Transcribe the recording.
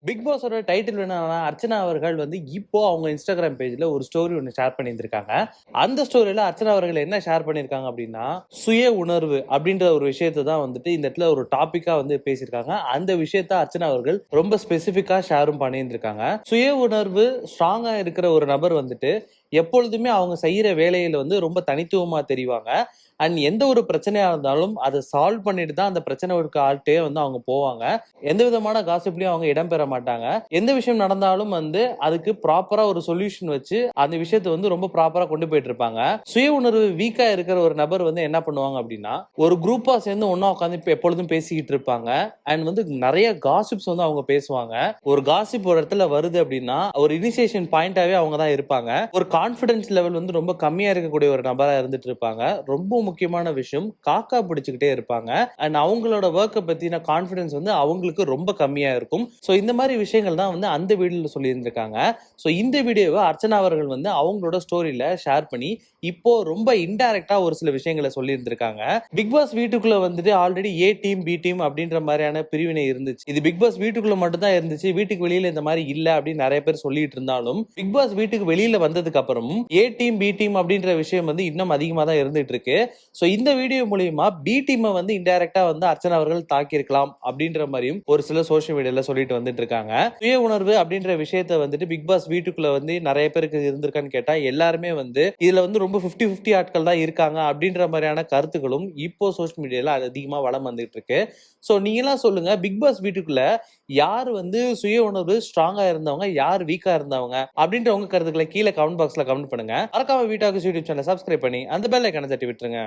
Big பாஸோட title என்னன்னா அர்ச்சனா அவர்கள் இப்போ அவங்க இன்ஸ்டாகிராம் பேஜ்ல ஒரு ஸ்டோரி ஒன்று ஷேர் பண்ணியிருந்திருக்காங்க. அந்த ஸ்டோரியில அர்ச்சனா அவர்கள் என்ன ஷேர் பண்ணியிருக்காங்க அப்படின்னா, சுய உணர்வு அப்படின்ற ஒரு விஷயத்தை தான் இந்த இடத்துல ஒரு டாபிக்கா பேசியிருக்காங்க. அந்த விஷயத்த அர்ச்சனா அவர்கள் ரொம்ப ஸ்பெசிபிக்கா ஷேரும் பண்ணியிருந்திருக்காங்க. சுய உணர்வு ஸ்ட்ராங்கா இருக்கிற ஒரு நபர் எப்பொழுதுமே அவங்க செய்யற வேலையில ரொம்ப தனித்துவமா தெரிவாங்க. அண்ட் எந்த ஒரு பிரச்சனையா இருந்தாலும் அதை சால்வ் பண்ணிட்டு தான் அந்த பிரச்சனை இருக்க ஆள்கிட்டயே அவங்க போவாங்க. எந்த விதமான காசிப்லயும் அவங்க இடம்பெற மாட்டாங்க. எந்த விஷயம் நடந்தாலும் அதுக்கு ப்ராப்பரா ஒரு சொல்யூஷன் வச்சு அந்த விஷயத்தை ரொம்ப ப்ராப்பரா கொண்டு போயிட்டு இருப்பாங்க. சுய உணர்வு வீக்கா இருக்கிற ஒரு நபர் என்ன பண்ணுவாங்க அப்படின்னா, ஒரு குரூப்பா சேர்ந்து ஒன்னா உட்காந்து எப்பொழுதும் பேசிக்கிட்டு இருப்பாங்க. அண்ட் நிறைய காசிப்ஸ் அவங்க பேசுவாங்க. ஒரு காசிப் ஒரு இடத்துல வருது அப்படின்னா ஒரு இனிஷியேஷன் பாயிண்டாவே அவங்க தான் இருப்பாங்க. ஒரு கான்பிடன்ஸ் லெவல் ரொம்ப கம்மியா இருக்கக்கூடிய ஒரு நபரா இருந்துட்டு இருப்பாங்க. ரொம்ப முக்கியமான விஷயம், காக்கா பிடிச்சுக்கிட்டே இருப்பாங்க. அண்ட் அவங்களோட ஒர்க்கை பத்தின கான்பிடன்ஸ் அவங்களுக்கு ரொம்ப கம்மியா இருக்கும். சோ இந்த மாதிரி விஷயங்கள் தான் அந்த வீடியோல சொல்லி இருந்திருக்காங்க. சோ இந்த வீடியோவை அர்ச்சனா அவர்கள் அவங்களோட ஸ்டோரியில ஷேர் பண்ணி இப்போ ரொம்ப இன்டைரக்டா ஒரு சில விஷயங்களை சொல்லி இருந்திருக்காங்க. பிக் பாஸ் வீட்டுக்குள்ள already A team B team அப்படின்ற மாதிரியான பிரிவினை இருந்துச்சு. இது பிக் பாஸ் வீட்டுக்குள்ள மட்டும் தான் இருந்துச்சு, வீட்டுக்கு வெளியில இந்த மாதிரி இல்ல அப்படின்னு நிறைய பேர் சொல்லிட்டு இருந்தாலும், பிக் பாஸ் வீட்டுக்கு வெளியில வந்ததுக்கு அப்புறமும் ஏ டீம் பி டீம் அப்படின்ற விஷயம் இன்னும் அதிகமா தான் இருந்துட்டு இருக்கு. சோ இந்த வீடியோ மூலமா பி டீம் இன்டைரக்டா அர்ச்சனா அவர்கள் தாக்கி இருக்கலாம் அப்படின்ற மாதிரியும் ஒரு சில சோஷியல் மீடியால சொல்லிட்டு வந்துட்டு இருக்காங்க. சுய உணர்வு அப்படின்ற விஷயத்த பிக் பாஸ் வீட்டுக்குள்ள நிறைய பேருக்கு இருந்திருக்கான்னு கேட்டா எல்லாருமே இதுல ரொம்ப 50-50 ஆட்கள் தான் இருக்காங்க அப்படின்ற மாதிரியான கருத்துக்களும் இப்போ சோஷியல் மீடியால அதிகமா வளம் வந்துட்டு இருக்கு. சோ நீங்க எல்லாம் சொல்லுங்க, பிக் பாஸ் வீட்டுக்குள்ள யார் சுய உணர்வு ஸ்ட்ராங்கா இருந்தவங்க, யார் வீக்கா இருந்தவங்க அப்படின்ற உங்க கருத்துக்களை கீழே கமெண்ட் பாக்ஸ்ல கமெண்ட் பண்ணுங்க. மறக்காம வீட்டாக்கு யூடியூப் சேனல் சப்ஸ்கிரைப் பண்ணி அந்த பெல் ஐகானை தட்டி விட்டுருங்க.